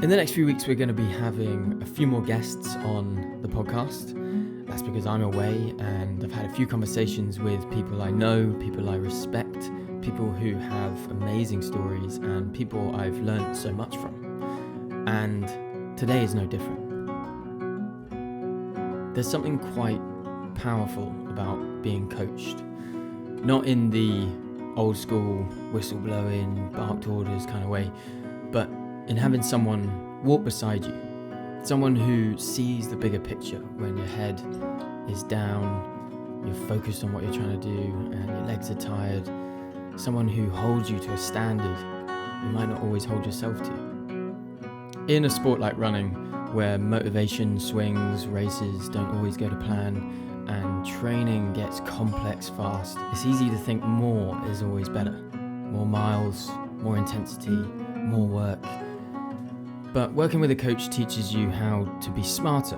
In the next few weeks, we're going to be having a few more guests on the podcast. That's because I'm away and I've had a few conversations with people I know, people I respect, people who have amazing stories and people I've learned so much from. And today is no different. There's something quite powerful about being coached. Not in the old school whistle-blowing, barked orders kind of way, but in having someone walk beside you, someone who sees the bigger picture when your head is down, you're focused on what you're trying to do, and your legs are tired, someone who holds you to a standard you might not always hold yourself to. In a sport like running, where motivation swings, races don't always go to plan, and training gets complex fast, it's easy to think more is always better. More miles, more intensity, more work. But working with a coach teaches you how to be smarter,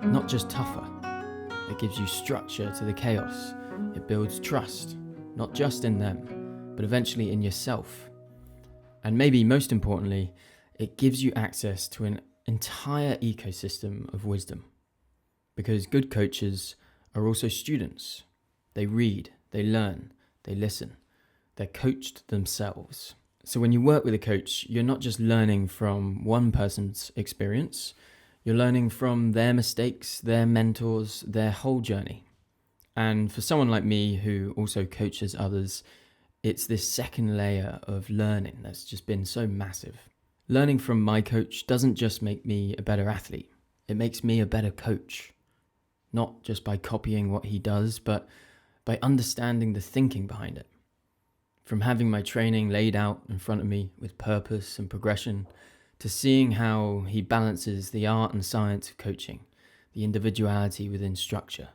not just tougher. It gives you structure to the chaos. It builds trust, not just in them, but eventually in yourself. And maybe most importantly, it gives you access to an entire ecosystem of wisdom. Because good coaches are also students. They read, they learn, they listen. They're coached themselves. So when you work with a coach, you're not just learning from one person's experience, you're learning from their mistakes, their mentors, their whole journey. And for someone like me who also coaches others, it's this second layer of learning that's just been so massive. Learning from my coach doesn't just make me a better athlete, it makes me a better coach. Not just by copying what he does, but by understanding the thinking behind it. From having my training laid out in front of me with purpose and progression, to seeing how he balances the art and science of coaching, the individuality within structure.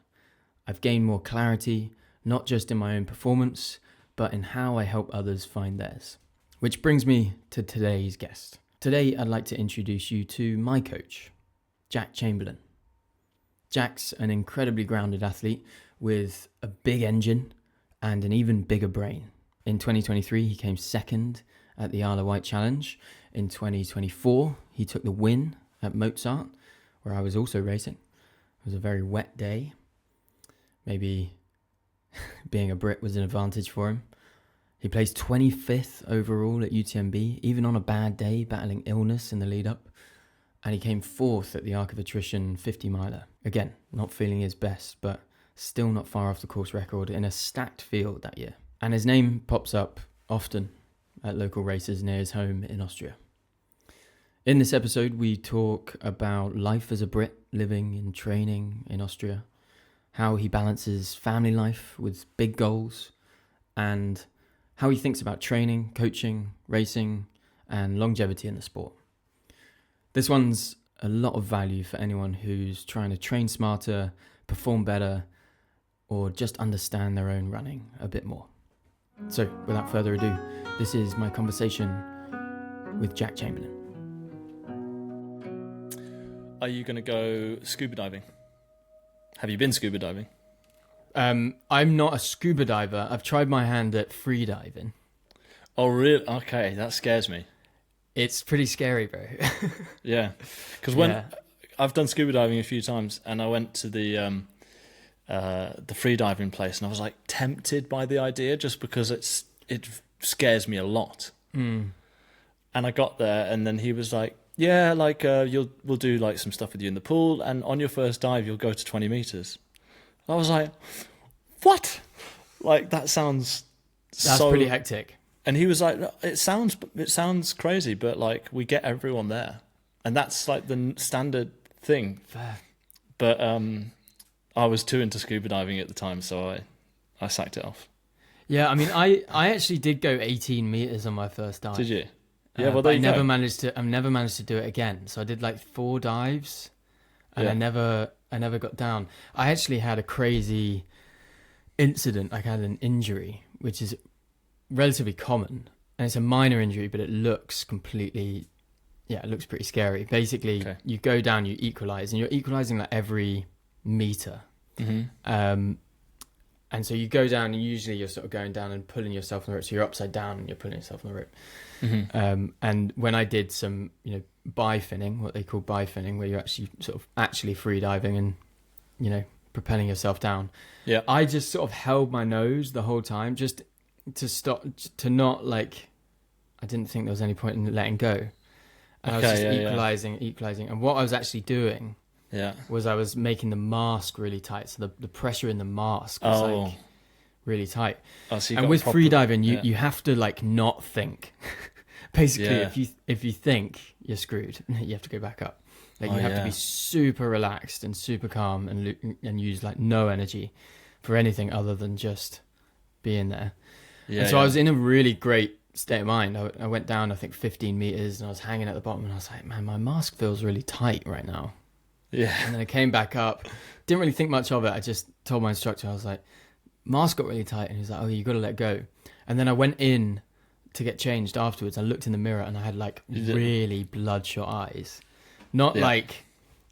I've gained more clarity, not just in my own performance, but in how I help others find theirs. Which brings me to today's guest. Today, I'd like to introduce you to my coach, Jack Chamberlain. Jack's an incredibly grounded athlete with a big engine and an even bigger brain. In 2023, he came second at the Isle of Wight Challenge. In 2024, he took the win at Mozart, where I was also racing. It was a very wet day. Maybe being a Brit was an advantage for him. He placed 25th overall at UTMB, even on a bad day, battling illness in the lead up. And he came fourth at the Arc of Attrition 50 miler. Again, not feeling his best, but still not far off the course record in a stacked field that year. And his name pops up often at local races near his home in Austria. In this episode, we talk about life as a Brit living and training in Austria, how he balances family life with big goals, and how he thinks about training, coaching, racing, and longevity in the sport. This one's a lot of value for anyone who's trying to train smarter, perform better, or just understand their own running a bit more. So, without further ado, this is my conversation with Jack Chamberlain. Are you going to go scuba diving? Have you been scuba diving? I'm not a scuba diver. I've tried my hand at free diving. Oh, really? Okay, that scares me. It's pretty scary, bro. Yeah, because when I've done scuba diving a few times, and I went to the free diving place, and I was like tempted by the idea just because it scares me a lot. And I got there, and then he was like, "Yeah, like we'll do like some stuff with you in the pool, and on your first dive you'll go to 20 meters." I was like, "What? Like that sounds That's pretty hectic." And he was like, "It sounds crazy, but like we get everyone there, and that's like the standard thing." Fair. But I was too into scuba diving at the time, so I sacked it off. Yeah, I mean, I actually did go 18 meters on my first dive. Did you? Yeah, well, there you I go. never managed to do it again. So I did like 4 dives, and I never got down. I actually had a crazy incident. I had an injury, which is relatively common, and it's a minor injury, but it looks completely, it looks pretty scary. Basically, you go down, you equalize, and you're equalizing like every meter. Mm-hmm. And so you go down, and usually you're sort of going down and pulling yourself on the rope. So you're upside down and you're pulling yourself on the rope. And when I did some, bi-finning, what they call bi-finning, where you're actually free diving and, propelling yourself down. Yeah. I just sort of held my nose the whole time, just to stop, to not like, I didn't think there was any point in letting go. And I was just equalizing. And what I was actually doing was I was making the mask really tight. So the pressure in the mask was like really tight. Oh, so and with freediving, you have to like not think. Basically, if you think, you're screwed. You have to go back up. Like you have to be super relaxed and super calm and use like no energy for anything other than just being there. Yeah, and so I was in a really great state of mind. I went down, I think 15 meters, and I was hanging at the bottom, and I was like, man, my mask feels really tight right now. Yeah. And then I came back up, didn't really think much of it. I just told my instructor, I was like, mask got really tight. And he was like, oh, you got to let go. And then I went in to get changed afterwards. I looked in the mirror and I had like really bloodshot eyes. Not like,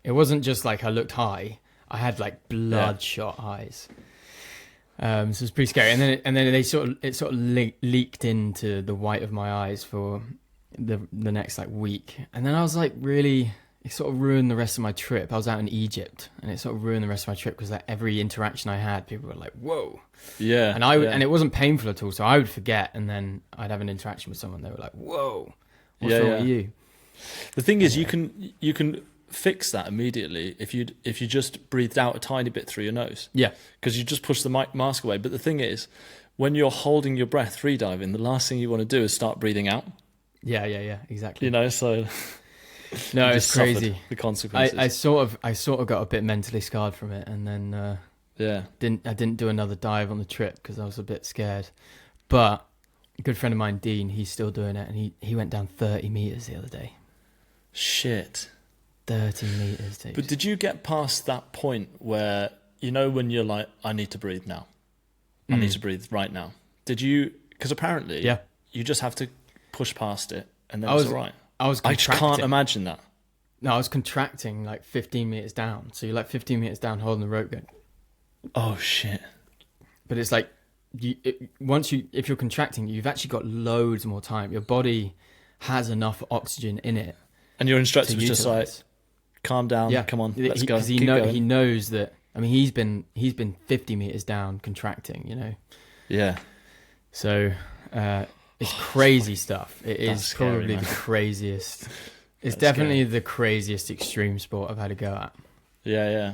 it wasn't just like I looked high. I had like bloodshot eyes. So it was pretty scary. And then it sort of leaked into the white of my eyes for the next like week. And then I was like it sort of ruined the rest of my trip. I was out in Egypt, and it sort of ruined the rest of my trip because like every interaction I had, people were like, "Whoa!" Yeah. And and it wasn't painful at all. So I would forget, and then I'd have an interaction with someone. They were like, "Whoa, what's wrong with you?" The thing is, you can fix that immediately if you just breathed out a tiny bit through your nose. Yeah. Because you just push the mask away. But the thing is, when you're holding your breath freediving, the last thing you want to do is start breathing out. Yeah, exactly. So. No, it's crazy. The consequences. I sort of got a bit mentally scarred from it, and then I didn't do another dive on the trip because I was a bit scared. But a good friend of mine, Dean, he's still doing it, and he went down 30 meters the other day. Shit. 30 meters, dude. But did you get past that point where when you're like, I need to breathe now, I need to breathe right now? Did you? Because apparently, you just have to push past it, and then it's all right. I just can't imagine that. No, I was contracting like 15 meters down. So you're like 15 meters down holding the rope going, oh shit. But it's like, if you're contracting, you've actually got loads more time. Your body has enough oxygen in it. And your instructor was just like, calm down, come on, let's go. Because he knows that, I mean, he's been 50 meters down contracting, Yeah. So, it's crazy stuff. It is scary, probably the craziest. It's definitely the craziest extreme sport I've had a go at. Yeah.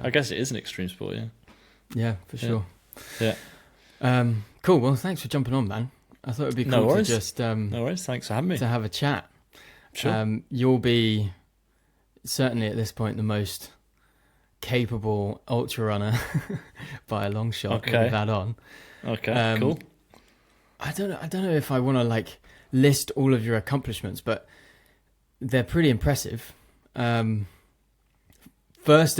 I guess it is an extreme sport, yeah. Yeah, for sure. Yeah. Cool. Well, thanks for jumping on, man. I thought it'd be cool to just no worries. Thanks for having me. To have a chat. Sure. You'll be certainly at this point the most capable ultra runner by a long shot that we've had on. Okay. Cool. I don't know if I want to like list all of your accomplishments, but they're pretty impressive. First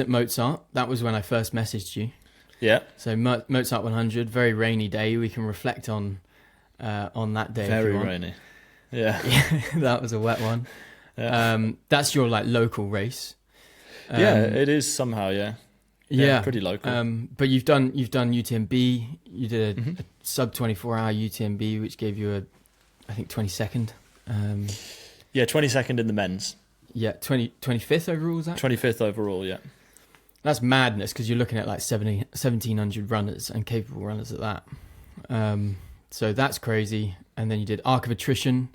at Mozart, that was when I first messaged you. Yeah. So Mozart 100, very rainy day. We can reflect on that day. Very rainy. Yeah. That was a wet one. Yeah. That's your like local race. It is somehow. Yeah, pretty local. But you've done UTMB. You did a sub 24-hour UTMB, which gave you I think 22nd. 22nd in the men's. Yeah, 25th overall, is that? 25th overall, yeah. That's madness because you're looking at like 1,700 runners and capable runners at that. So that's crazy. And then you did Arc of Attrition,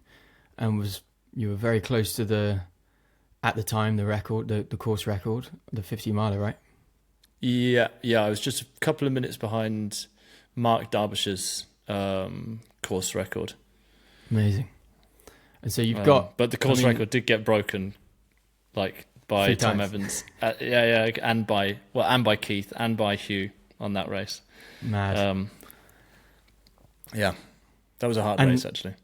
and you were very close to at the time the record, the course record, the 50 miler, right? Yeah. I was just a couple of minutes behind Mark Derbyshire's course record. Amazing. And so you've got, but the course record did get broken, like by Tom Evans. And by Keith and by Hugh on that race. Mad. That was a hard race actually.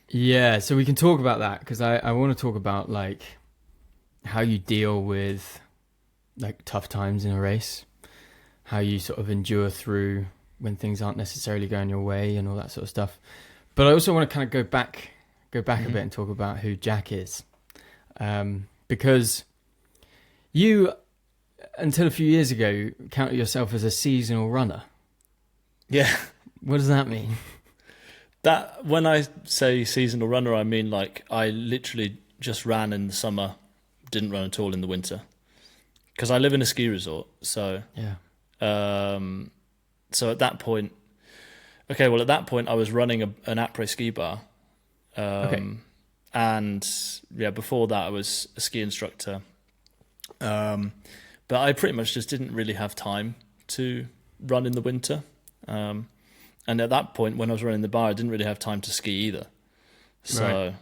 Yeah, so we can talk about that because I want to talk about like how you deal with like tough times in a race, how you sort of endure through when things aren't necessarily going your way and all that sort of stuff. But I also want to kind of go back a bit and talk about who Jack is, because you, until a few years ago, counted yourself as a seasonal runner. Yeah. What does that mean? That when I say seasonal runner, I mean like I literally just ran in the summer, didn't run at all in the winter, because I live in a ski resort. So Yeah. So at that point, at that point I was running an après ski bar, and before that I was a ski instructor, but I pretty much just didn't really have time to run in the winter. And at that point, when I was running the bar, I didn't really have time to ski either. So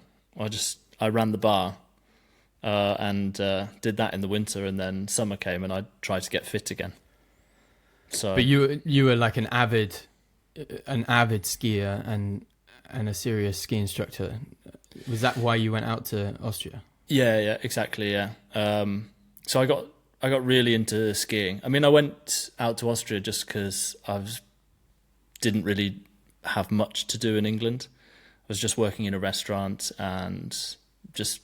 I ran the bar and did that in the winter, and then summer came and I tried to get fit again. So, but you were like an avid skier and a serious ski instructor. Was that why you went out to Austria? Yeah, exactly. Yeah. So I got really into skiing. I mean, I went out to Austria just because didn't really have much to do in England. I was just working in a restaurant and just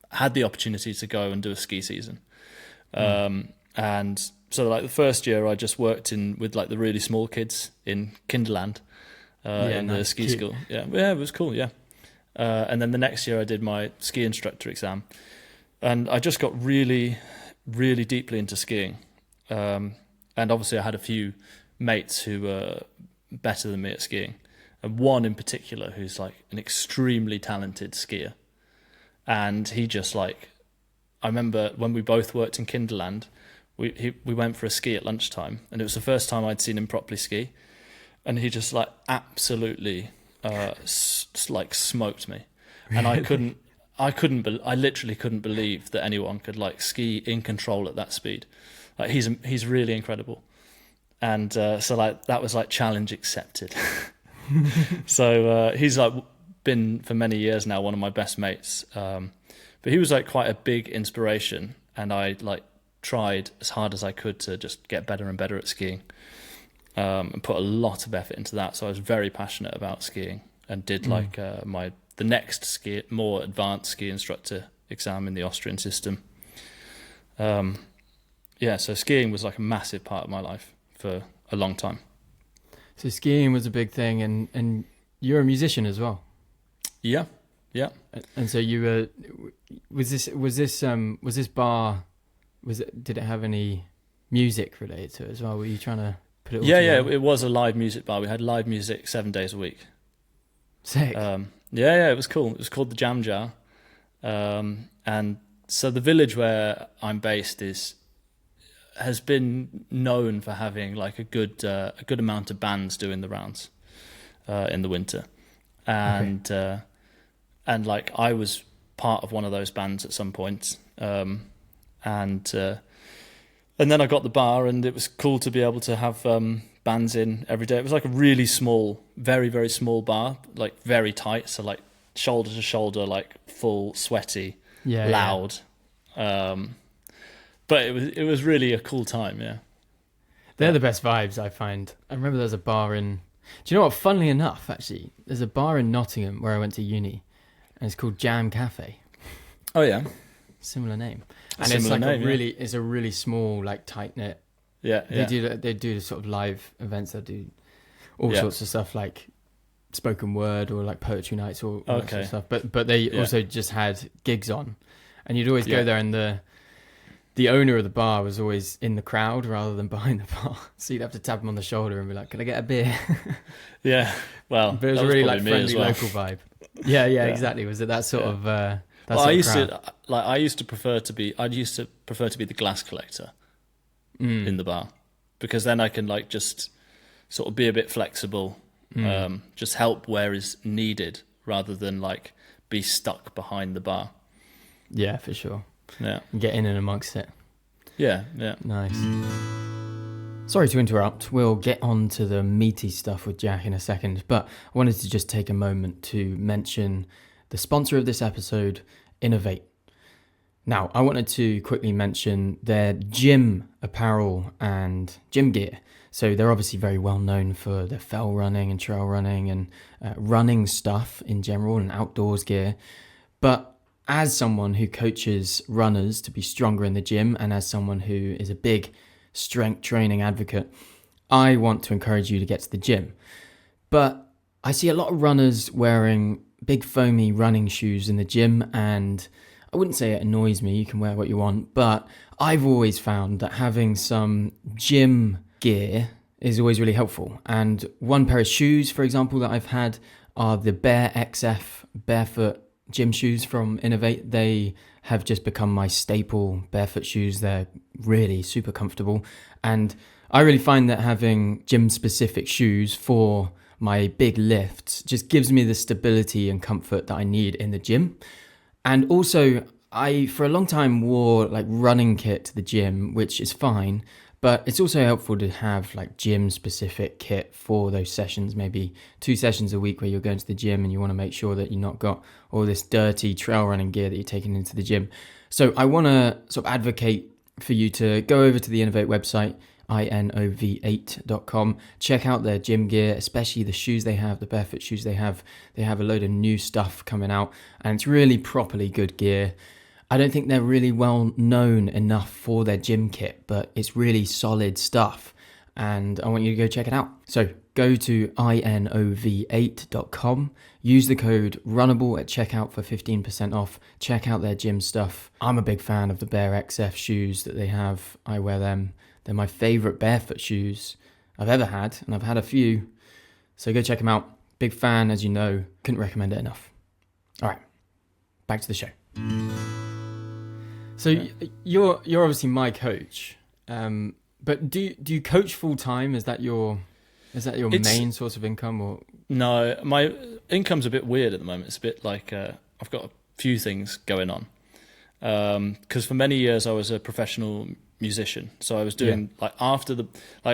had the opportunity to go and do a ski season. And so like the first year I just worked with like the really small kids in Kinderland in the ski school. Yeah, it was cool, yeah. And then the next year I did my ski instructor exam, and I just got really, really deeply into skiing. And obviously I had a few mates who were better than me at skiing, and one in particular who's like an extremely talented skier. And he just like, I remember when we both worked in Kinderland, we went for a ski at lunchtime, and it was the first time I'd seen him properly ski, and he just like absolutely like smoked me. And I literally couldn't believe that anyone could like ski in control at that speed. Like he's really incredible. And so like that was like challenge accepted. So he's like been for many years now one of my best mates. But he was like quite a big inspiration, and I like tried as hard as I could to just get better and better at skiing, and put a lot of effort into that. So I was very passionate about skiing, and did like the next more advanced ski instructor exam in the Austrian system. So skiing was like a massive part of my life for a long time. So skiing was a big thing, and you're a musician as well. Yeah. And so you were. Was this bar? Did it have any music related to it as well? Were you trying to put it all together? Yeah. It was a live music bar. We had live music 7 days a week. Sick. It was cool. It was called the Jam Jar, and so the village where I'm based has been known for having like a good amount of bands doing the rounds in the winter, and like I was part of one of those bands at some point, and then I got the bar, and it was cool to be able to have bands in every day. It was like a really small, very, very small bar, like very tight, so like shoulder to shoulder, like full, sweaty, loud. But it was really a cool time, yeah. They're the best vibes, I find. I remember there's a bar in... Do you know what? Funnily enough, actually, there's a bar in Nottingham where I went to uni, and it's called Jam Cafe. Oh, yeah? Similar name. And Similar it's like name, it's a really small, like tight-knit... Yeah. They do sort of live events. They do all sorts of stuff, like spoken word or like poetry nights or all that sort of stuff. But they also just had gigs on, and you'd always go there, and the owner of the bar was always in the crowd rather than behind the bar. So you'd have to tap him on the shoulder and be like, "Can I get a beer?" Yeah. Well, but it was a really like friendly local vibe. Yeah, exactly. Was it that sort of? I used to prefer to be the glass collector in the bar, because then I can like just sort of be a bit flexible, just help where is needed rather than like be stuck behind the bar. Yeah, for sure. Yeah. Get in and amongst it. Yeah. Nice. Sorry to interrupt. We'll get on to the meaty stuff with Jack in a second, but I wanted to just take a moment to mention the sponsor of this episode, Innovate. Now, I wanted to quickly mention their gym apparel and gym gear. So they're obviously very well known for their fell running and trail running and running stuff in general and outdoors gear. But as someone who coaches runners to be stronger in the gym, and as someone who is a big strength training advocate, I want to encourage you to get to the gym. But I see a lot of runners wearing big foamy running shoes in the gym, and I wouldn't say it annoys me, you can wear what you want, but I've always found that having some gym gear is always really helpful. And one pair of shoes, for example, that I've had are the Bare XF barefoot gym shoes from Innovate. They have just become my staple barefoot shoes. They're really super comfortable. And I really find that having gym specific shoes for my big lifts just gives me the stability and comfort that I need in the gym. And also, I for a long time wore like running kit to the gym, which is fine, but it's also helpful to have like gym specific kit for those sessions, maybe 2 sessions a week where you're going to the gym and you want to make sure that you've not got all this dirty trail running gear that you're taking into the gym. So I want to sort of advocate for you to go over to the Innovate website, inov8.com. Check out their gym gear, especially the shoes they have, the barefoot shoes they have. They have a load of new stuff coming out, and it's really properly good gear. I don't think they're really well known enough for their gym kit, but it's really solid stuff, and I want you to go check it out. So go to inov8.com, use the code runnable at checkout for 15% off. Check out their gym stuff. I'm a big fan of the Bare XF shoes that they have. I wear them. They're my favorite barefoot shoes I've ever had, and I've had a few. So go check them out. Big fan, as you know. Couldn't recommend it enough. All right, back to the show. So you're obviously my coach, but do you coach full time? Is that your main source of income, or? No, my income's a bit weird at the moment. It's a bit like I've got a few things going on. Because for many years I was a professional musician, so I was doing I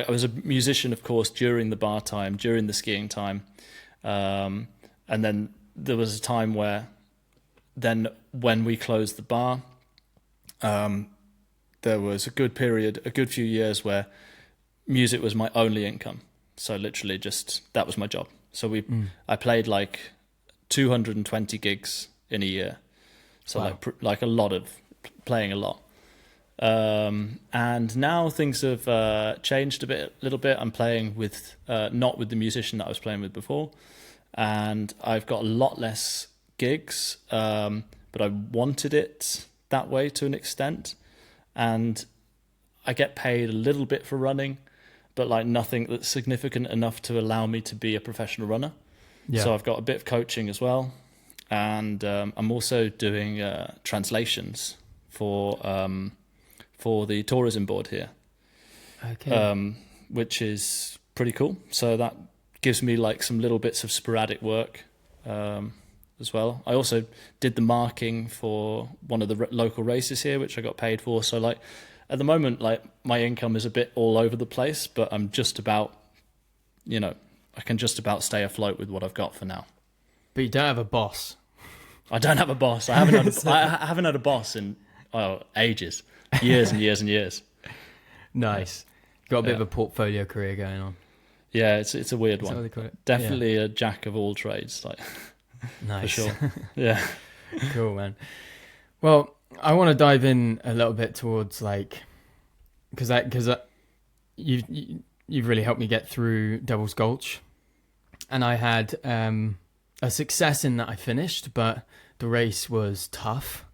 was a musician, of course, during the bar time, during the skiing time, and then there was a time where, then when we closed the bar, there was a good few years where music was my only income. So literally just that was my job. So I played like 220 gigs in a year. So wow. like a lot of playing a lot. And now things have changed a little bit. I'm playing with not with the musician that I was playing with before, and I've got a lot less gigs. But I wanted it that way to an extent, and I get paid a little bit for running, but like nothing that's significant enough to allow me to be a professional runner. Yeah. So I've got a bit of coaching as well, and I'm also doing translations for the tourism board here, which is pretty cool. So that gives me like some little bits of sporadic work as well. I also did the marking for one of the local races here, which I got paid for. So like at the moment, like my income is a bit all over the place, but I'm just about, I can just about stay afloat with what I've got for now. But you don't have a boss. I don't have a boss. I haven't had a boss in ages, years and years and years. Nice. Got a bit of a portfolio career going on. Yeah, it's a weird one. What they call it? Definitely a jack of all trades, like. Nice. For sure. Yeah. Cool, man. Well, I want to dive in a little bit towards like, because you've really helped me get through Devil's Gulch, and I had a success in that I finished, but the race was tough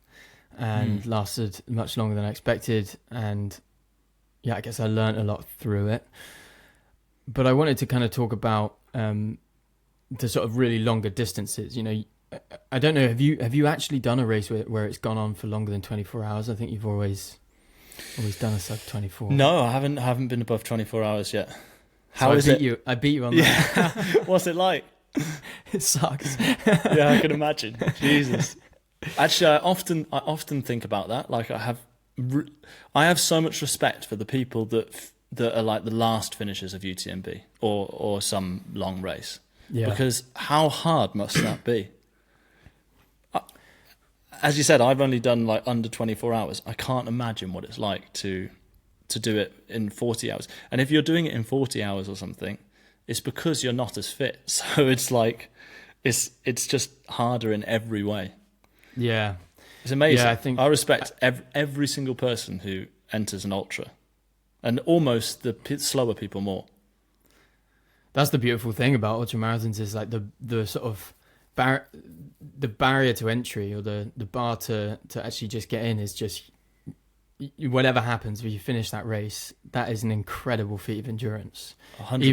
and lasted much longer than I expected, and yeah, I guess I learned a lot through it. But I wanted to kind of talk about the sort of really longer distances. I don't know, have you actually done a race where it's gone on for longer than 24 hours? I think you've always done a sub 24. No, I haven't been above 24 hours yet. How is it? I beat you on that. What's it like? It sucks. Yeah, I can imagine. Jesus. Actually, I often think about that. Like I have so much respect for the people that are like the last finishers of UTMB or some long race. Yeah. Because how hard must that be? As you said, I've only done like under 24 hours. I can't imagine what it's like to do it in 40 hours. And if you're doing it in 40 hours or something, it's because you're not as fit. So it's like, it's just harder in every way. Yeah. It's amazing. I respect every single person who enters an ultra, and almost the slower people more. That's the beautiful thing about ultra marathons is like the sort of the barrier to entry, or the bar to actually just get in is just, whatever happens when you finish that race, that is an incredible feat of endurance. 100%.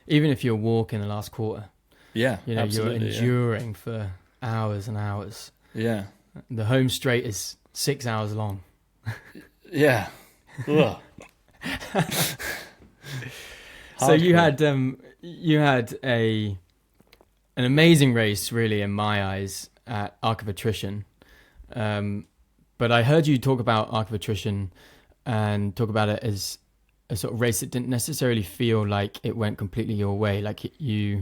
Even if you're walking the last quarter, yeah, you know, you're absolutely, enduring for hours and hours. Yeah. The home straight is 6 hours long. Yeah. Ugh. So you had an amazing race, really, in my eyes, at Arc of Attrition. But I heard you talk about Arc of Attrition and talk about it as a sort of race that didn't necessarily feel like it went completely your way. Like it's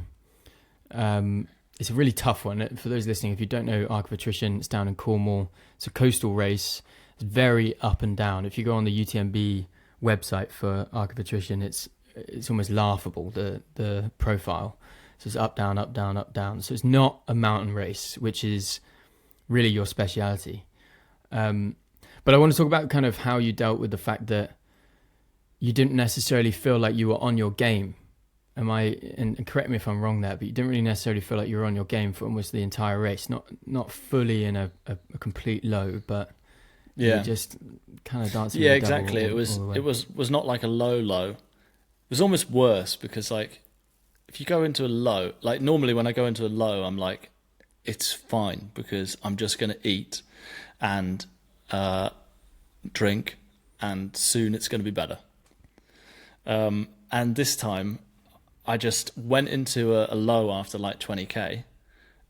a really tough one. For those listening, if you don't know Arc of Attrition, it's down in Cornwall. It's a coastal race. It's very up and down. If you go on the UTMB website for Arc of Attrition, it's almost laughable, the profile. So it's up, down, up, down, up, down. So it's not a mountain race, which is really your speciality. But I want to talk about kind of how you dealt with the fact that you didn't necessarily feel like you were on your game. And correct me if I'm wrong there, but you didn't really necessarily feel like you were on your game for almost the entire race. Not fully in a complete low, but you just kind of dancing. Yeah, exactly. It was not like a low. It was almost worse, because like if you go into a low, like normally when I go into a low, I'm like, it's fine because I'm just going to eat and drink, and soon it's going to be better. And this time I just went into a low after like 20k,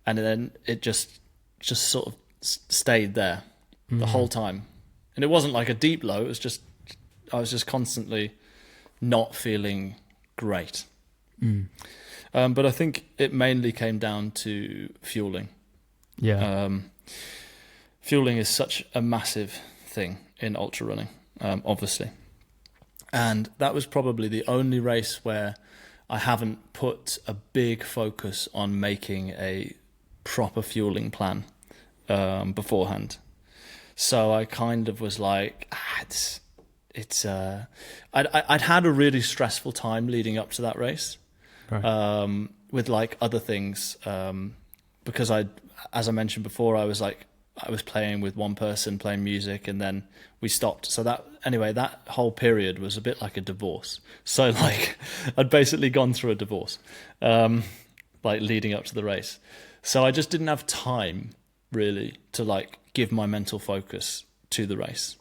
and then it just sort of stayed there the whole time. And it wasn't like a deep low, it was just, I was just constantly not feeling great. But I think it mainly came down to fueling. Yeah. Fueling is such a massive thing in ultra running, obviously. And that was probably the only race where I haven't put a big focus on making a proper fueling plan beforehand. So I kind of was like, I'd had a really stressful time leading up to that race, right. With like other things, because as I mentioned before, I was playing with one person, playing music, and then we stopped. So that whole period was a bit like a divorce. So like I'd basically gone through a divorce, like leading up to the race. So I just didn't have time really to like give my mental focus to the race.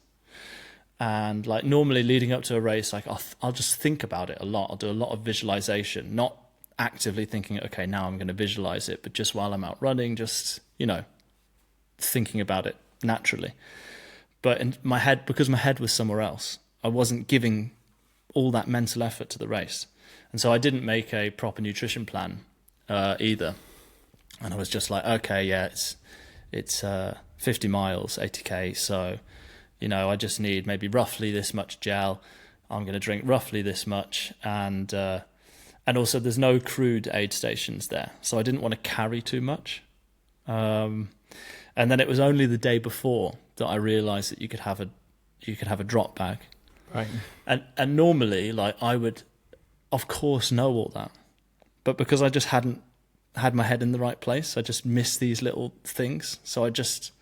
And like normally leading up to a race, like I'll just think about it a lot. I'll do a lot of visualization, not actively thinking, okay, now I'm going to visualize it, but just while I'm out running, just, thinking about it naturally. But in my head, because my head was somewhere else, I wasn't giving all that mental effort to the race. And so I didn't make a proper nutrition plan either. And I was just like, okay, yeah, it's 50 miles, 80k, so I just need maybe roughly this much gel. I'm going to drink roughly this much, and also there's no crude aid stations there, so I didn't want to carry too much. And then it was only the day before that I realised that you could have a drop bag, right? And normally, like I would, of course, know all that, but because I just hadn't had my head in the right place, I just missed these little things. So I just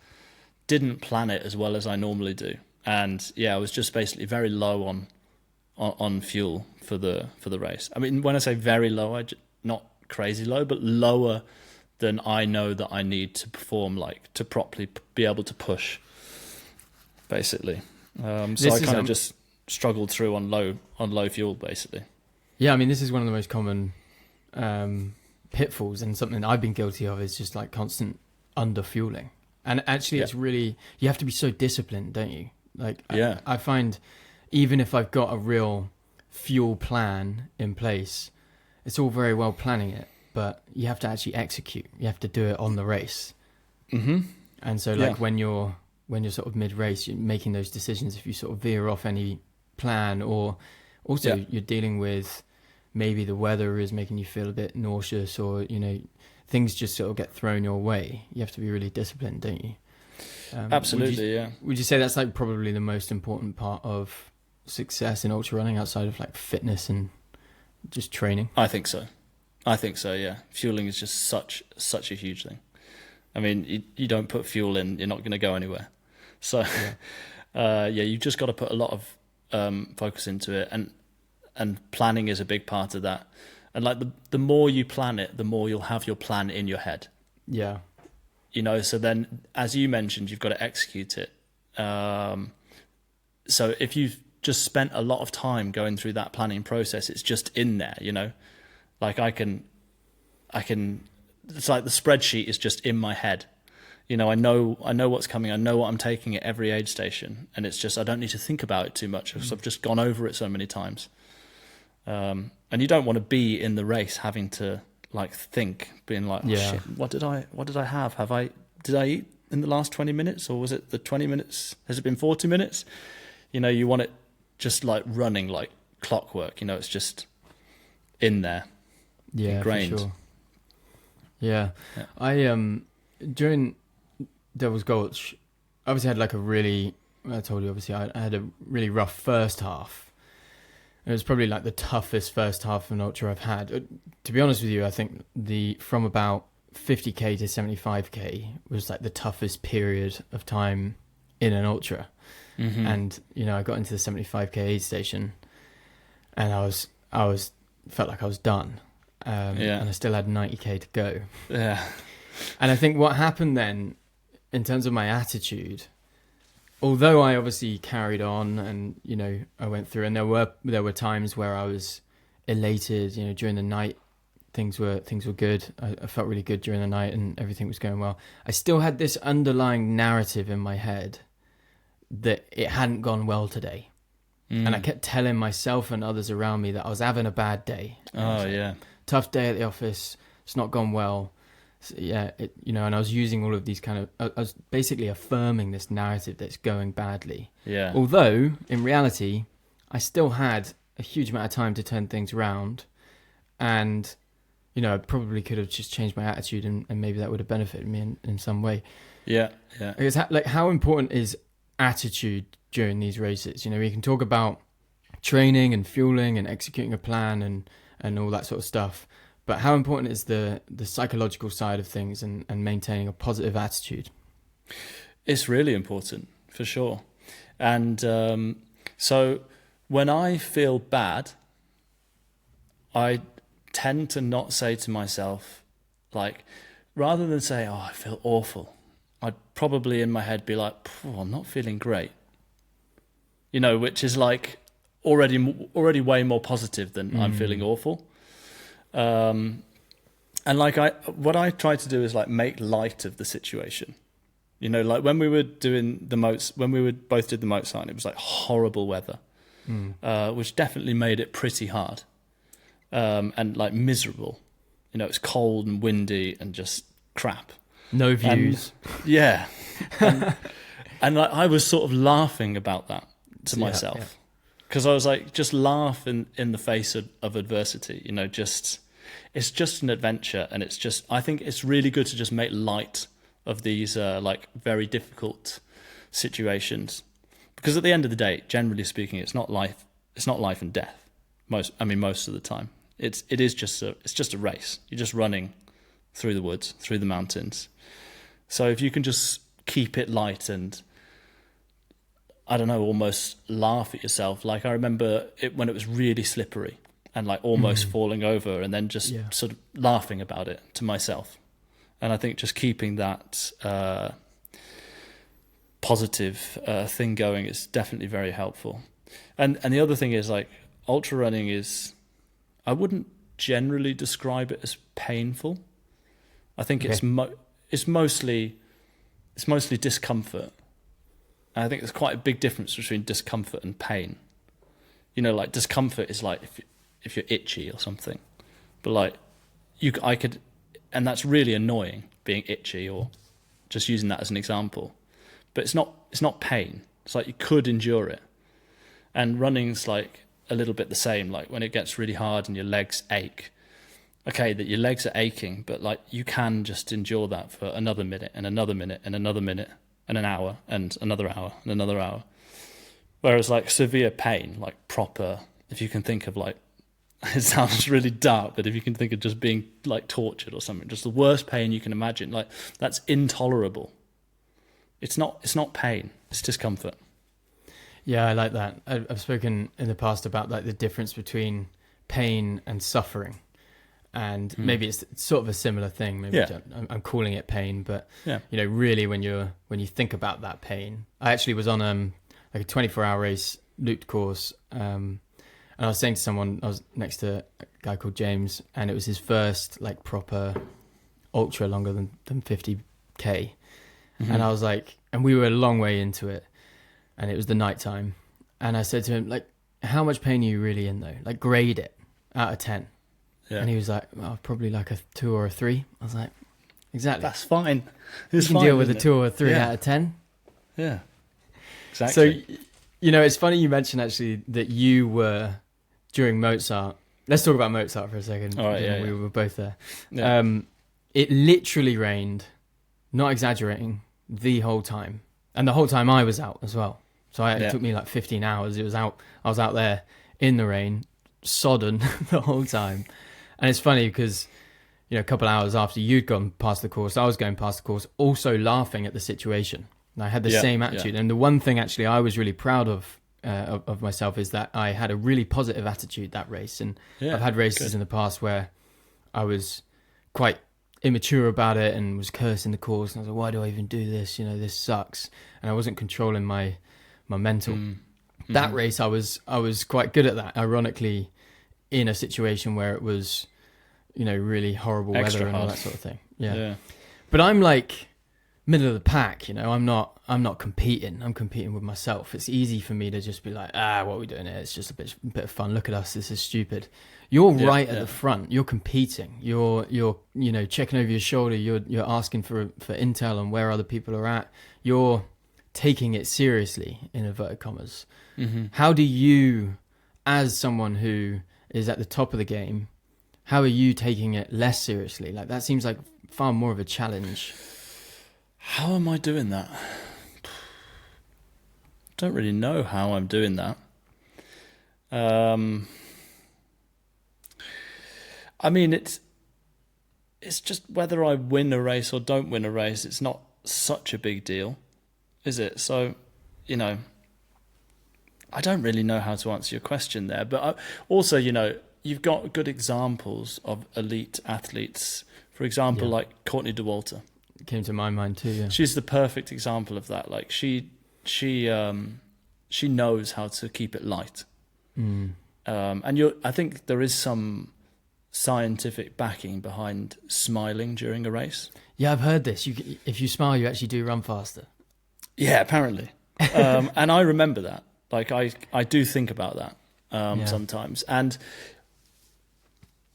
didn't plan it as well as I normally do, and I was just basically very low on fuel for the race. I mean, when I say very low, not crazy low, but lower than I know that I need to perform, like to properly be able to push, basically. So I kind of just struggled through on low fuel, basically. Yeah, I mean, this is one of the most common pitfalls, and something I've been guilty of is just like constant under fueling. And actually, it's really, you have to be so disciplined, don't you? Like, I find even if I've got a real fuel plan in place, it's all very well planning it, but you have to actually execute. You have to do it on the race. Mm-hmm. And so, like when you're sort of mid-race, you're making those decisions. If you sort of veer off any plan, or also you're dealing with maybe the weather is making you feel a bit nauseous, or things just sort of get thrown your way. You have to be really disciplined, don't you? Absolutely, Would you say that's like probably the most important part of success in ultra running, outside of like fitness and just training? I think so. Yeah. Fueling is just such a huge thing. I mean, you don't put fuel in, you're not going to go anywhere. So, you've just got to put a lot of focus into it, and planning is a big part of that. And like the more you plan it, the more you'll have your plan in your head. Yeah. So then, as you mentioned, you've got to execute it. So if you've just spent a lot of time going through that planning process, it's just in there, like I can, it's like the spreadsheet is just in my head. I know what's coming. I know what I'm taking at every aid station, and it's just, I don't need to think about it too much because I've just gone over it so many times. And you don't want to be in the race having to like think, being like, oh, shit, what did I have? Did I eat in the last 20 minutes, or was it the 20 minutes? Has it been 40 minutes? You want it just like running like clockwork. It's just in there, ingrained. For sure. Yeah. I during Devil's Gulch, obviously had like I told you, obviously I had a really rough first half. It was probably like the toughest first half of an ultra I've had. To be honest with you, I think from about 50k to 75k was like the toughest period of time in an ultra. Mm-hmm. And I got into the 75k aid station, and I felt like I was done. And I still had 90k to go. Yeah. And I think what happened then, in terms of my attitude, although I obviously carried on and, I went through, and there were times where I was elated, during the night, things were good. I felt really good during the night and everything was going well. I still had this underlying narrative in my head that it hadn't gone well today. And I kept telling myself and others around me that I was having a bad day. Tough day at the office. It's not gone well. And I was using all of these I was basically affirming this narrative that's going badly. Yeah. Although, in reality, I still had a huge amount of time to turn things around. And, I probably could have just changed my attitude, and maybe that would have benefited me in some way. Yeah. Because how important is attitude during these races? We can talk about training and fueling and executing a plan and all that sort of stuff. But how important is the psychological side of things and maintaining a positive attitude? It's really important, for sure. And so when I feel bad, I tend to not say to myself, like, rather than say, oh, I feel awful, I'd probably in my head be like, I'm not feeling great. Which is like already way more positive than I'm feeling awful. And like what I try to do is like make light of the situation. Like when we were doing when we both did the moat sign, it was like horrible weather, which definitely made it pretty hard, and like miserable. It's cold and windy and just crap. No views. And like I was sort of laughing about that to myself, because I was like, just laugh in the face of adversity. It's just an adventure, and I think it's really good to just make light of these like very difficult situations, because at the end of the day, generally speaking, it's not life and death. Most of the time, it's just a race. You're just running through the woods, through the mountains. So if you can just keep it light and, I don't know, almost laugh at yourself. Like I remember when it was really slippery and like almost falling over, and then just sort of laughing about it to myself. And I think just keeping that positive thing going is definitely very helpful. And the other thing is, like, ultra running is, I wouldn't generally describe it as painful. I think it's mostly discomfort. And I think there's quite a big difference between discomfort and pain. Like discomfort is like if you're itchy or something, but like I could, and that's really annoying, being itchy, or just using that as an example. But it's not pain. It's like you could endure it. And running's like a little bit the same. Like when it gets really hard and your legs ache, okay, that your legs are aching, but like you can just endure that for another minute and another minute and another minute and an hour and another hour and another hour. Whereas like severe pain, like proper, if you can think of like It sounds really dark, but if you can think of just being like tortured or something, just the worst pain you can imagine, like that's intolerable. It's not pain, it's discomfort. Yeah, I like that. I've spoken in the past about like the difference between pain and suffering, and maybe it's sort of a similar thing. Maybe I'm calling it pain, but you know, really when you think about that pain, I actually was on like a 24-hour race looped course, and I was saying to someone, I was next to a guy called James, and it was his first like proper ultra longer than 50k. And I was like, and we were a long way into it, and it was the night time. And I said to him, like, how much pain are you really in though? Like, grade it out of 10. Yeah. And he was like, well, probably like a 2 or a 3. I was like, exactly. That's fine. You can deal with a 2 or a 3 out of 10. Yeah, exactly. So, you know, it's funny you mentioned actually that you were, during Mozart, let's talk about Mozart for a second. All right, we were both there. Yeah. It literally rained, not exaggerating, the whole time. And the whole time I was out as well. So it took me like 15 hours. I was out there in the rain, sodden the whole time. And it's funny because, you know, a couple of hours after you'd gone past the course, I was going past the course, also laughing at the situation. And I had the same attitude. And the one thing actually I was really proud of myself is that I had a really positive attitude that race. And I've had races in the past where I was quite immature about it and was cursing the course, and I was like, why do I even do this? You know, this sucks. And I wasn't controlling my mental. That race, I was quite good at that, ironically, in a situation where it was, you know, really horrible weather and all that sort of thing. Yeah. But I'm like middle of the pack, you know. I'm not competing. I'm competing with myself. It's easy for me to just be like, what are we doing here? It's just a bit of fun. Look at us. This is stupid. You're right at the front. You're competing. You're you know, checking over your shoulder. You're asking for intel on where other people are at. You're taking it seriously, in inverted commas. How do you, as someone who is at the top of the game, how are you taking it less seriously? Like, that seems like far more of a challenge. How am I doing that? Don't really know how I'm doing that. I mean, it's just whether I win a race or don't win a race. It's not such a big deal, is it? So, you know, I don't really know how to answer your question there. But also, you know, you've got good examples of elite athletes. For example, like Courtney Dauwalter. It came to my mind too. Yeah, she's the perfect example of that. Like she knows how to keep it light. And I think there is some scientific backing behind smiling during a race. Yeah, I've heard this. If you smile, you actually do run faster. Yeah, apparently. And I remember that. Like I do think about that sometimes. And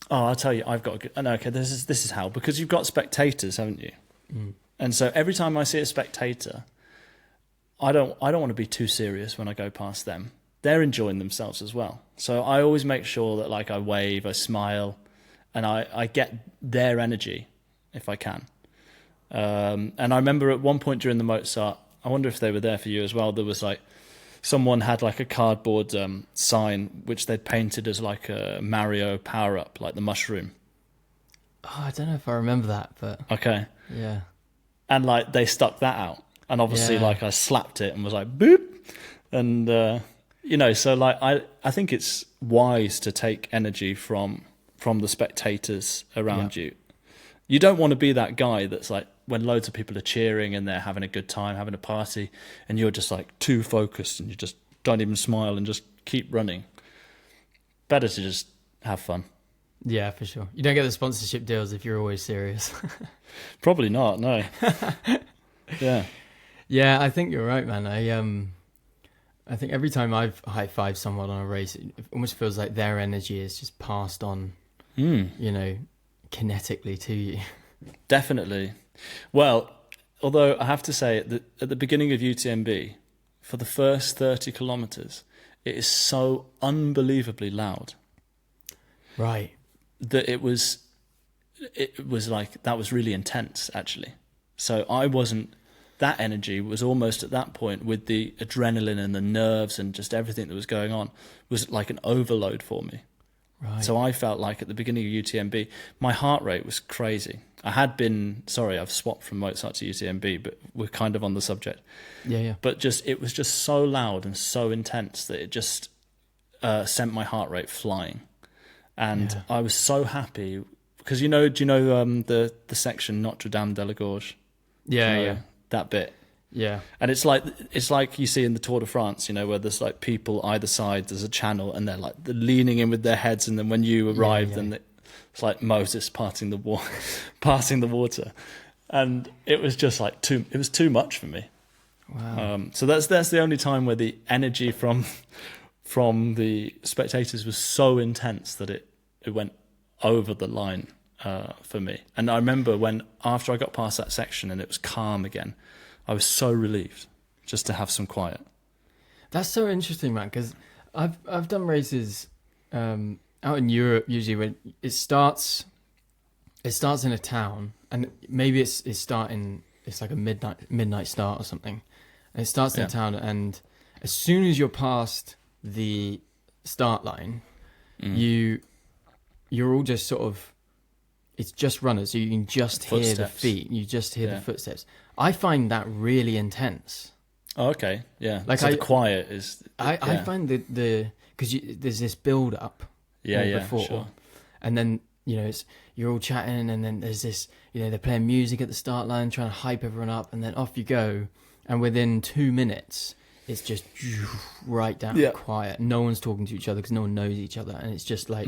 I'll tell you, I've got this is how, because you've got spectators, haven't you? And so every time I see a spectator, I don't want to be too serious when I go past them. They're enjoying themselves as well. So I always make sure that, like, I wave, I smile, and I get their energy if I can. And I remember at one point during the Mozart, I wonder if they were there for you as well, there was like, someone had like a cardboard sign which they'd painted as like a Mario power-up, like the mushroom. Oh, I don't know if I remember that, but... Okay. Yeah. And like they stuck that out. And obviously like I slapped it and was like, boop. And, you know, so like I think it's wise to take energy from the spectators around you. You don't want to be that guy that's like, when loads of people are cheering and they're having a good time, having a party, and you're just like too focused and you just don't even smile and just keep running. Better to just have fun. Yeah, for sure. You don't get the sponsorship deals if you're always serious. Probably not, no. Yeah. Yeah, I think you're right, man. I think every time I've high-fived someone on a race, it almost feels like their energy is just passed on, you know, kinetically to you. Definitely. Well, although I have to say, at the beginning of UTMB, for the first 30 kilometers, it is so unbelievably loud. Right. That it was like, that was really intense, actually. So that energy was almost at that point, with the adrenaline and the nerves and just everything that was going on, was like an overload for me. Right. So I felt like at the beginning of UTMB, my heart rate was crazy. I've swapped from Mozart to UTMB, but we're kind of on the subject. Yeah. But it was just so loud and so intense that it just sent my heart rate flying. And I was so happy because do you know the section Notre Dame de la Gorge? Yeah. That bit. Yeah. And it's like you see in the Tour de France, where there's like people either side, there's a channel, and they're leaning in with their heads, and then when you arrive, then it's like Moses parting the water, and it was just like it was too much for me. Wow. So that's the only time where the energy from the spectators was so intense that it went over the line for me. And I remember after I got past that section and it was calm again, I was so relieved just to have some quiet. That's so interesting, man, because I've done races out in Europe usually when it starts in a town, and maybe it's like a midnight start or something. And it starts in a town, and as soon as you're past the start line, you're all just sort of, it's just runners, so you can just hear the feet, you just hear the footsteps. I find that really intense. Oh, okay, yeah. Like the quiet is. I find because there's this build up. Before, sure. And then you're all chatting, and then there's this they're playing music at the start line, trying to hype everyone up, and then off you go, and within 2 minutes it's just right down quiet. No one's talking to each other because no one knows each other, and it's just like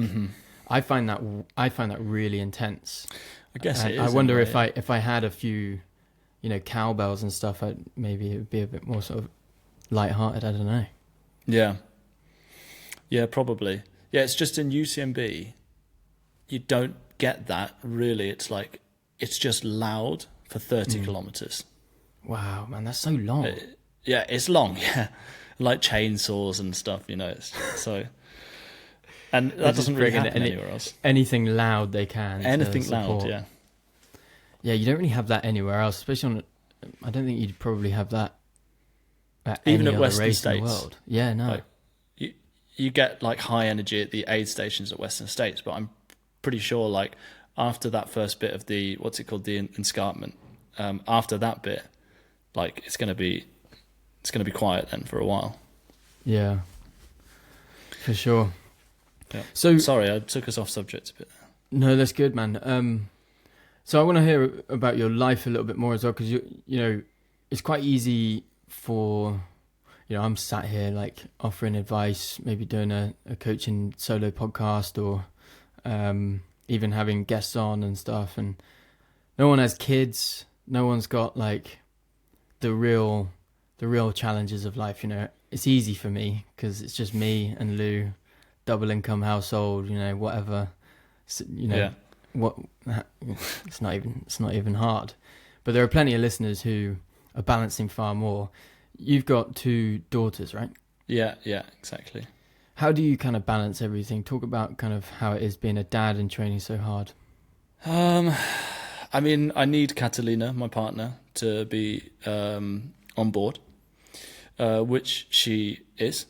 I find that really intense. I guess it is. I wonder if I had a few cowbells and stuff, maybe it would be a bit more sort of lighthearted. I don't know. Yeah, probably. Yeah, it's just in UTMB, you don't get that really. It's like it's just loud for 30 kilometers. Wow, man, that's so long. It's long. Yeah, like chainsaws and stuff. It's so. And that doesn't really happen anywhere else. Anything loud they can. Anything loud, yeah. Yeah, you don't really have that anywhere else, especially I don't think you'd probably have that at even any at other Western race States. in the world. Yeah, no. Like, you get like high energy at the aid stations at Western States, but I'm pretty sure like after that first bit of the the escarpment, after that bit, like it's gonna be quiet then for a while. Yeah, for sure. Yeah. So sorry, I took us off subject a bit. No, that's good, man. So I want to hear about your life a little bit more as well, because it's quite easy for. I'm sat here like offering advice, maybe doing a coaching solo podcast, or even having guests on and stuff. And no one has kids. No one's got like the real challenges of life. It's easy for me because it's just me and Lou, double income household. Whatever. What? It's not even hard. But there are plenty of listeners who are balancing far more. You've got 2 daughters, right? Yeah, exactly. How do you kind of balance everything? Talk about kind of how it is being a dad and training so hard. I mean, I need Catalina, my partner, to be on board, which she is.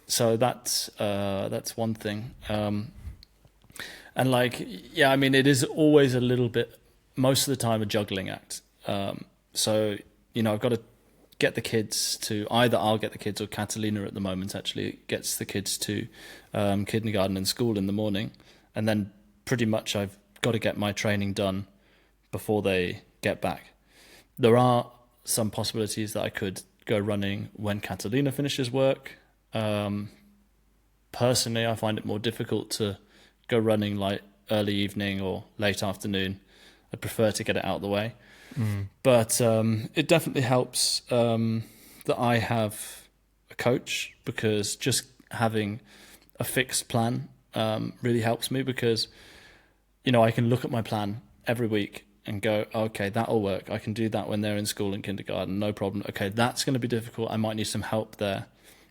So that's one thing. And like, I mean, it is always a little bit, most of the time, a juggling act. So I've got to get the kids to either I'll get the kids or Catalina at the moment actually gets the kids to kindergarten and school in the morning, and then pretty much I've got to get my training done before they get back. There are some possibilities that I could go running when Catalina finishes work. Personally, I find it more difficult to go running like early evening or late afternoon. I prefer to get it out of the way. But it definitely helps that I have a coach, because just having a fixed plan really helps me, because I can look at my plan every week and go, okay, that'll work. I can do that when they're in school and kindergarten, no problem. Okay, that's going to be difficult. I might need some help there.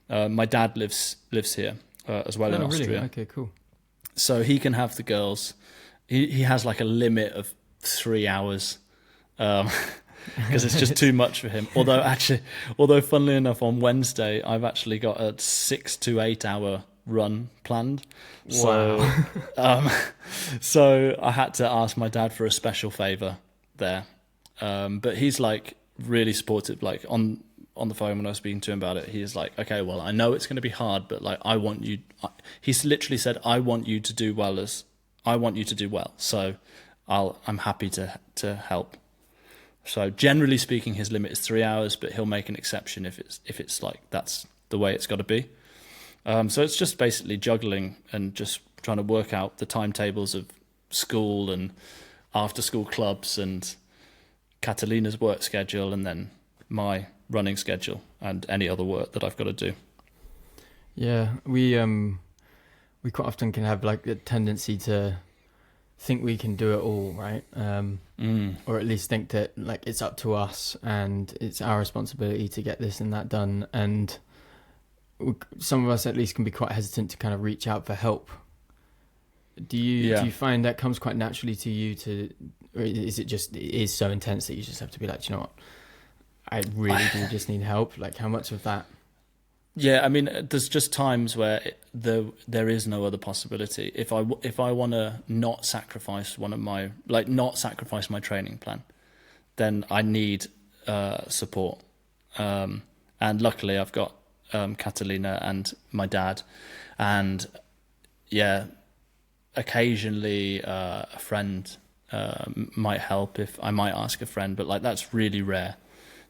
My dad lives here as well in Austria. Really? Okay, cool. So he can have the girls. He has like a limit of 3 hours. Because it's just too much for him. Although funnily enough, on Wednesday I've actually got a 6 to 8 hour run planned. Wow. So I had to ask my dad for a special favour there. But he's like really supportive. Like on the phone when I was speaking to him about it, he's like, okay, well, I know it's going to be hard, but like, I want you. He's literally said, I want you to do well. So I'm happy to help. So generally speaking, his limit is 3 hours, but he'll make an exception if it's like that's the way it's got to be. So it's just basically juggling and just trying to work out the timetables of school and after school clubs and Catalina's work schedule and then my running schedule and any other work that I've got to do. Yeah, we quite often can have like a tendency to think we can do it all, right? Or at least think that like it's up to us and it's our responsibility to get this and that done. And some of us at least can be quite hesitant to kind of reach out for help. Do you find that comes quite naturally to you or is it is so intense that you just have to be like, you know what, I really do just need help? Like, how much of that? Yeah, I mean, there's just times where there is no other possibility. If I want to not sacrifice my training plan, then I need support. And luckily, I've got Catalina and my dad, and occasionally a friend might help. If I might ask a friend, but like that's really rare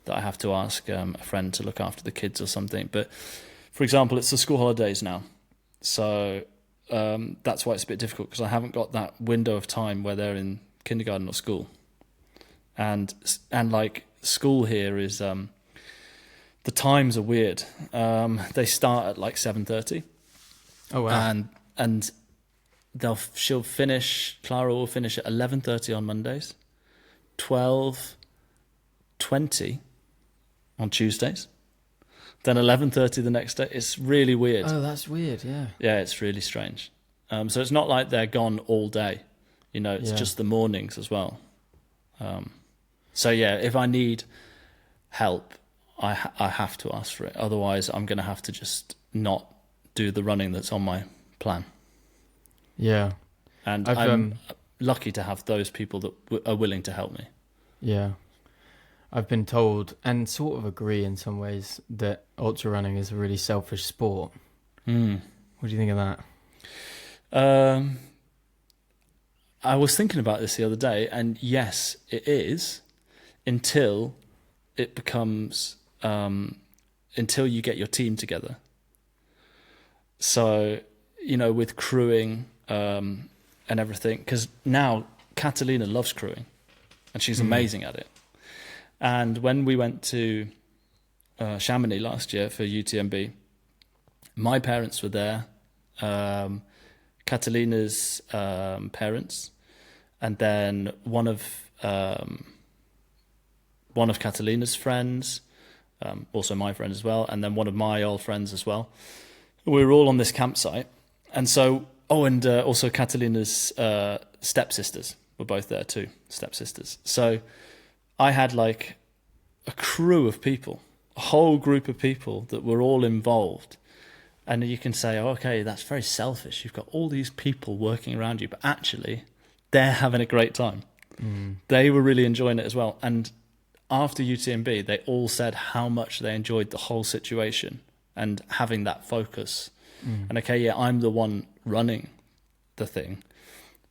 that I have to ask a friend to look after the kids or something. But for example, it's the school holidays now, so that's why it's a bit difficult, because I haven't got that window of time where they're in kindergarten or school, and like school here is the times are weird. They start at like 7:30. Oh wow! And Clara will finish at 11:30 on Mondays, 12:20 on Tuesdays, then 11:30 the next day. It's really weird. Oh, that's weird. Yeah. Yeah, it's really strange. So it's not like they're gone all day. It's just the mornings as well. So yeah, if I need help, I have to ask for it. Otherwise, I'm going to have to just not do the running that's on my plan. Yeah. And I'm lucky to have those people that are willing to help me. Yeah. I've been told, and sort of agree in some ways, that ultra running is a really selfish sport. What do you think of that? I was thinking about this the other day, and yes, it is, until it becomes, until you get your team together. So, with crewing and everything, because now Catalina loves crewing, and she's amazing at it. And when we went to Chamonix last year for UTMB, my parents were there, Catalina's parents, and then one of Catalina's friends, also my friend as well, and then one of my old friends as well. We were all on this campsite, and so also Catalina's stepsisters were both there too, stepsisters. So I had like a crew of people, a whole group of people that were all involved. And you can say, oh, okay, that's very selfish. You've got all these people working around you, but actually they're having a great time. They were really enjoying it as well. And after UTMB, they all said how much they enjoyed the whole situation and having that focus. And okay, yeah, I'm the one running the thing,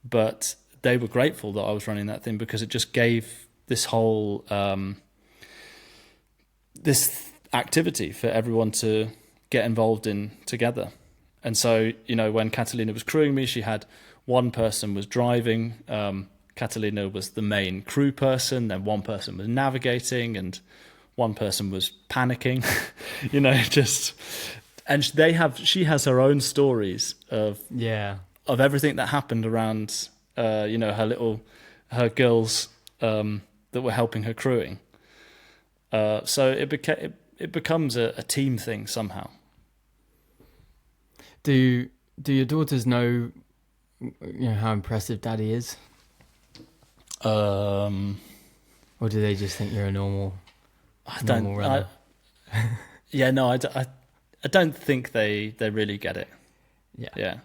but they were grateful that I was running that thing, because it just gave this whole this activity for everyone to get involved in together. And so, when Catalina was crewing me, she had one person was driving, Catalina was the main crew person, then one person was navigating, and one person was panicking, and she has her own stories of everything that happened around, her girls that were helping her crewing. So it becomes a team thing somehow. Do your daughters know how impressive Daddy is? Or do they just think you're a normal runner? I don't think they really get it. Yeah.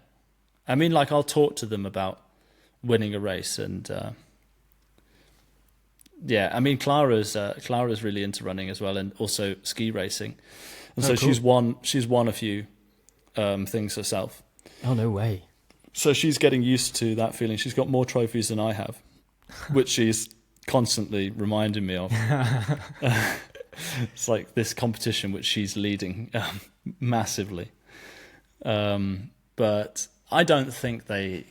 I mean, like, I'll talk to them about winning a race, and I mean, Clara's really into running as well, and also ski racing, and so cool. she's won a few things herself. Oh, no way. So she's getting used to that feeling. She's got more trophies than I have, which she's constantly reminding me of. It's like this competition which she's leading massively. But I don't think they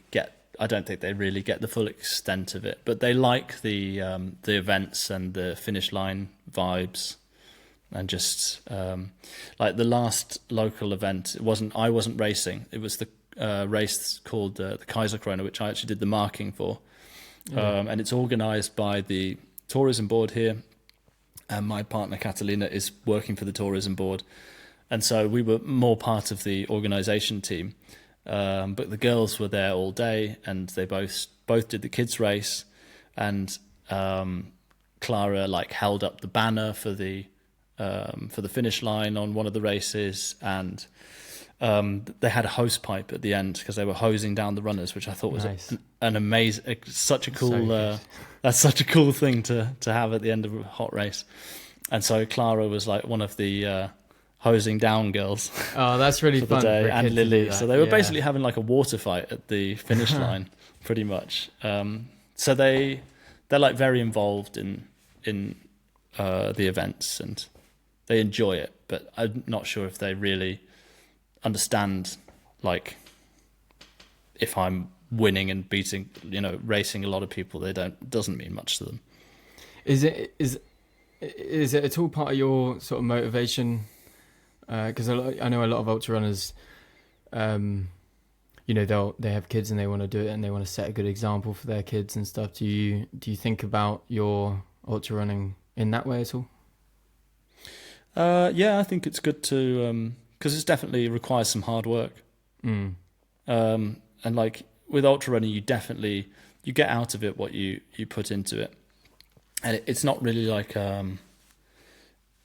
really get the full extent of it. But they like the events and the finish line vibes, and just like the last local event. I wasn't racing. It was the race called the Kaiserkrone, which I actually did the marking for, and it's organised by the tourism board here. And my partner Catalina is working for the tourism board, and so we were more part of the organisation team. But the girls were there all day, and they both did the kids' race, and Clara like held up the banner for the finish line on one of the races, and they had a hose pipe at the end because they were hosing down the runners, which I thought was nice. An amazing, such a cool. That's such a cool thing to have at the end of a hot race. And so Clara was like one of the hosing down girls. Oh, that's really fun. Day, and Lily. So they were basically having like a water fight at the finish line, pretty much. So they're like very involved in the events, and they enjoy it. But I'm not sure if they really understand, like, if I'm winning and beating, racing a lot of people, doesn't mean much to them. Is it at all part of your sort of motivation? Because I know a lot of ultra runners, they have kids and they want to do it and they want to set a good example for their kids and stuff. Do you think about your ultra running in that way at all? Yeah, I think it's good to, because it definitely requires some hard work. And like with ultra running, you get out of it what you put into it, and it's not really like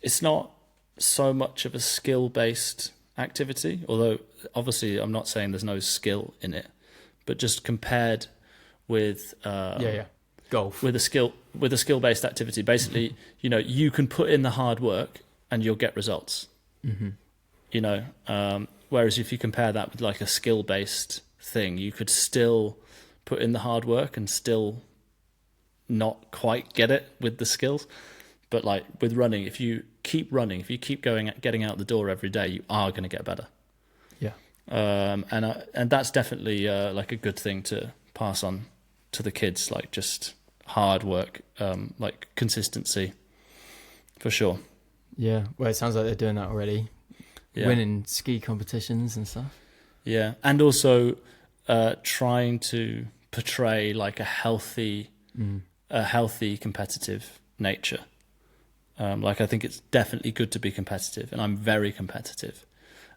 it's not so much of a skill-based activity, although obviously I'm not saying there's no skill in it, but just compared with golf, with a skill-based activity, basically, you can put in the hard work and you'll get results. Whereas if you compare that with like a skill-based thing, you could still put in the hard work and still not quite get it with the skills. But like with running, if you keep running, if you keep getting out the door every day, you are going to get better. Yeah. And that's definitely like a good thing to pass on to the kids, like just hard work, like consistency, for sure. Yeah. Well, it sounds like they're doing that already. Yeah. Winning ski competitions and stuff. Yeah. And also trying to portray like a healthy competitive nature. Like I think it's definitely good to be competitive, and I'm very competitive,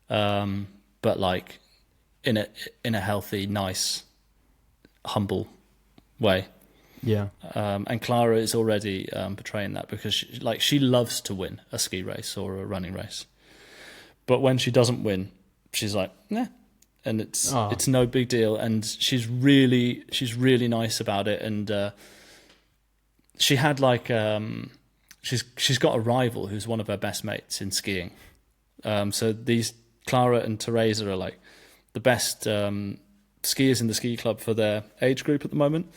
but like in a healthy, nice, humble way. Yeah. And Clara is already portraying that, because she loves to win a ski race or a running race, but when she doesn't win, she's like, nah, and it's no big deal, and she's really nice about it, and she had like. She's got a rival who's one of her best mates in skiing. So these Clara and Teresa are like the best skiers in the ski club for their age group at the moment.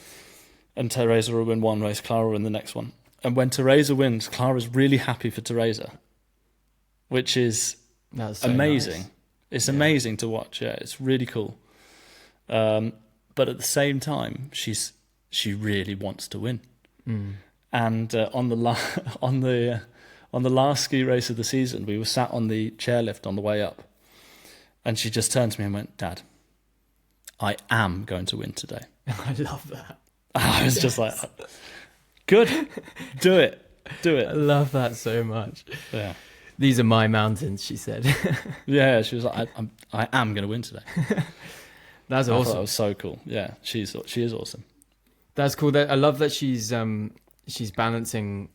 And Teresa will win one race, Clara will win the next one. And when Teresa wins, Clara's really happy for Teresa, which is so amazing. Nice. It's amazing to watch. Yeah, it's really cool. But at the same time, she really wants to win. And on the last ski race of the season, we were sat on the chairlift on the way up, and she just turned to me and went, "Dad, I am going to win today." I love that. I was just like, "Good, do it." I love that so much. Yeah, these are my mountains, she said. Yeah, she was like, "I am going to win today." That's awesome. I thought that was so cool. Yeah, she is awesome. That's cool. I love that she's balancing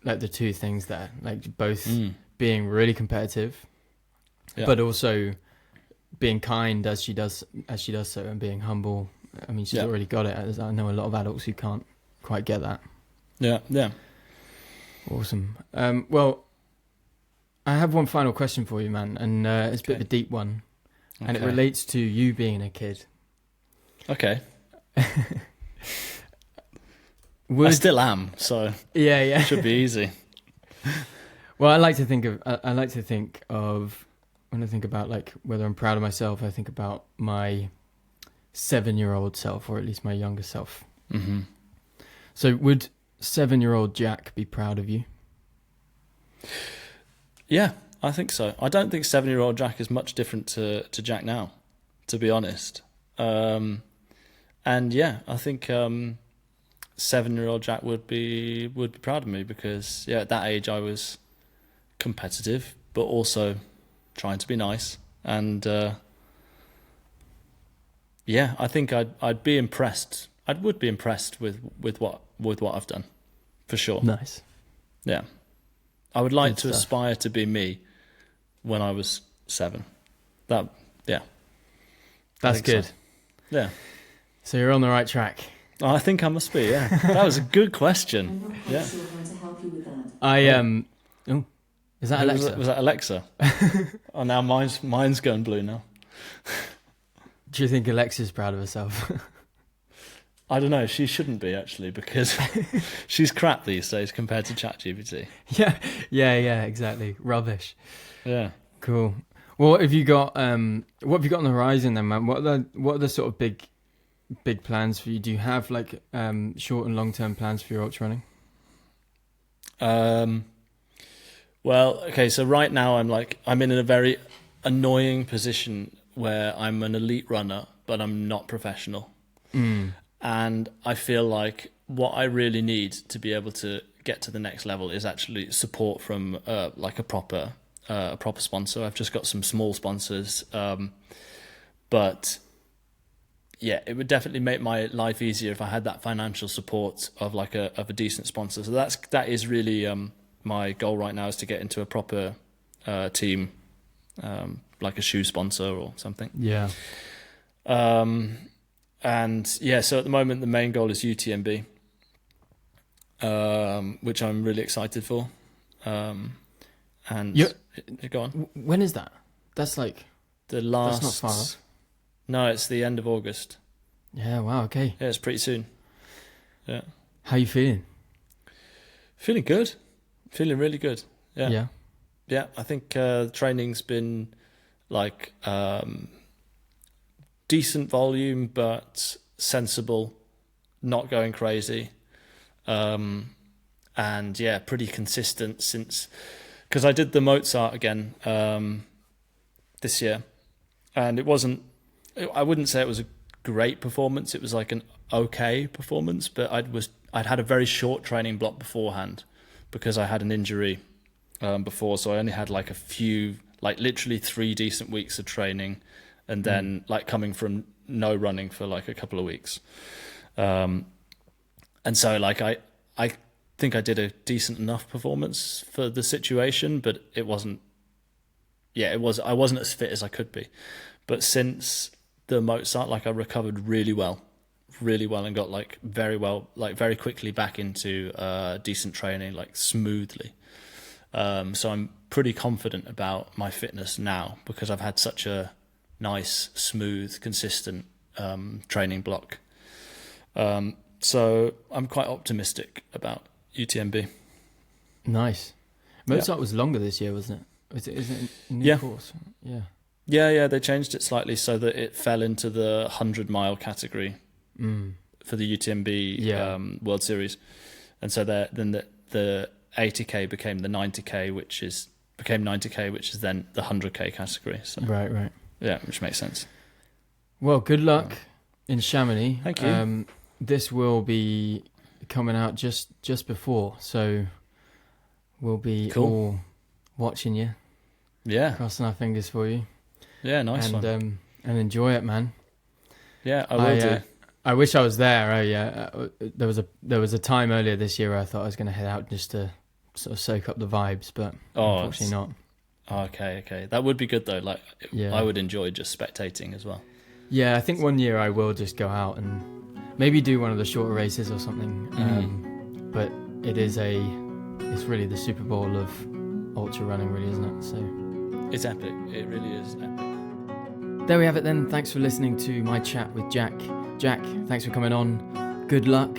like the two things there, like both being really competitive, but also being kind as she does so, and being humble. I mean, she's already got it. I know a lot of adults who can't quite get that. Yeah. Awesome. Well, I have one final question for you, man, and it's a bit of a deep one, and it relates to you being a kid. Okay. I still am, so yeah, should be easy. Well, I like to think of when I think about like whether I'm proud of myself, I think about my 7-year-old self, or at least my younger self. Mm-hmm. So would 7-year-old Jack be proud of you? Yeah, I think so. I don't think 7-year-old Jack is much different to Jack now, to be honest. And yeah, I think 7-year-old Jack would be proud of me, because at that age I was competitive, but also trying to be nice. And I think I'd be impressed. I would be impressed with what I've done, for sure. Nice. Yeah. I would like to aspire to be me when I was 7. That's good. So. Yeah. So you're on the right track. I think I must be, yeah. That was a good question. Yeah. Sure how to help you with that. Oh, is that Alexa? Was that Alexa? Oh, now mine's going blue now. Do you think Alexa's proud of herself? I don't know. She shouldn't be, actually, because she's crap these days compared to ChatGPT. Yeah, exactly. Rubbish. Yeah. Cool. Well, what have you got on the horizon then, man? What are the sort of big plans for you? Do you have like short and long term plans for your ultra running? Well, okay, so right now I'm in a very annoying position where I'm an elite runner, but I'm not professional. And I feel like what I really need to be able to get to the next level is actually support from like a proper sponsor. I've just got some small sponsors, but yeah, it would definitely make my life easier if I had that financial support of like a decent sponsor. So that is really my goal right now, is to get into a proper team, like a shoe sponsor or something. Yeah. And yeah, so at the moment the main goal is UTMB, which I'm really excited for. And go on. When is that? That's like the last. That's not far off. No, it's the end of August. Yeah. Wow. Okay. Yeah, it's pretty soon. Yeah. How you feeling? Feeling good. Feeling really good. Yeah. Yeah. Yeah. I think training's been like decent volume, but sensible, not going crazy. And yeah, pretty consistent since, because I did the Mozart again this year, and I wouldn't say it was a great performance. It was like an okay performance, but I'd had a very short training block beforehand because I had an injury before, so I only had like a few, like literally 3 decent weeks of training, and then like coming from no running for like a couple of weeks. And so like I think I did a decent enough performance for the situation, but I wasn't as fit as I could be. But since the Mozart, like I recovered really well and got like very quickly back into decent training, like smoothly. So I'm pretty confident about my fitness now because I've had such a nice, smooth, consistent training block. So I'm quite optimistic about UTMB. Nice. Mozart was longer this year, wasn't it? Is it a new course? Yeah. Yeah, they changed it slightly so that it fell into the 100-mile category for the UTMB World Series. And so then the 80K became the 90K, which is then the 100K category. So, right. Yeah, which makes sense. Well, good luck in Chamonix. Thank you. This will be coming out just before, so we'll be all watching you. Yeah. Crossing our fingers for you. Yeah, nice one. And enjoy it, man. Yeah, I will do. I wish I was there. Oh yeah, there was a time earlier this year where I thought I was going to head out just to sort of soak up the vibes, but unfortunately not. Okay. That would be good though. Like, Yeah. I would enjoy just spectating as well. Yeah, I think one year I will just go out and maybe do one of the shorter races or something. But it's really the Super Bowl of ultra running, really, isn't it? So it's epic. It really is epic. There we have it then. Thanks for listening to my chat with Jack. Jack, thanks for coming on. Good luck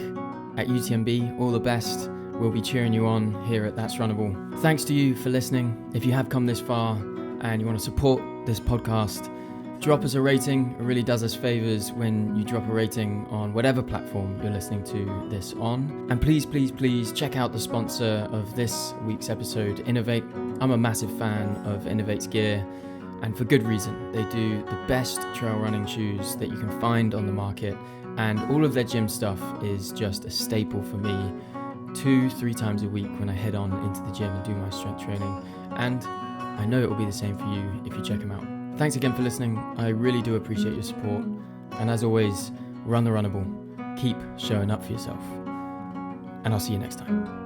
at UTMB. All the best. We'll be cheering you on here at That's Runnable. Thanks to you for listening. If you have come this far and you want to support this podcast, drop us a rating. It really does us favors when you drop a rating on whatever platform you're listening to this on. And please check out the sponsor of this week's episode, Innovate. I'm a massive fan of Innovate's gear, and for good reason. They do the best trail running shoes that you can find on the market, and all of their gym stuff is just a staple for me 2-3 times a week when I head on into the gym and do my strength training. And I know it will be the same for you if you check them out. Thanks again for listening. I really do appreciate your support. And as always, run the runnable. Keep showing up for yourself. And I'll see you next time.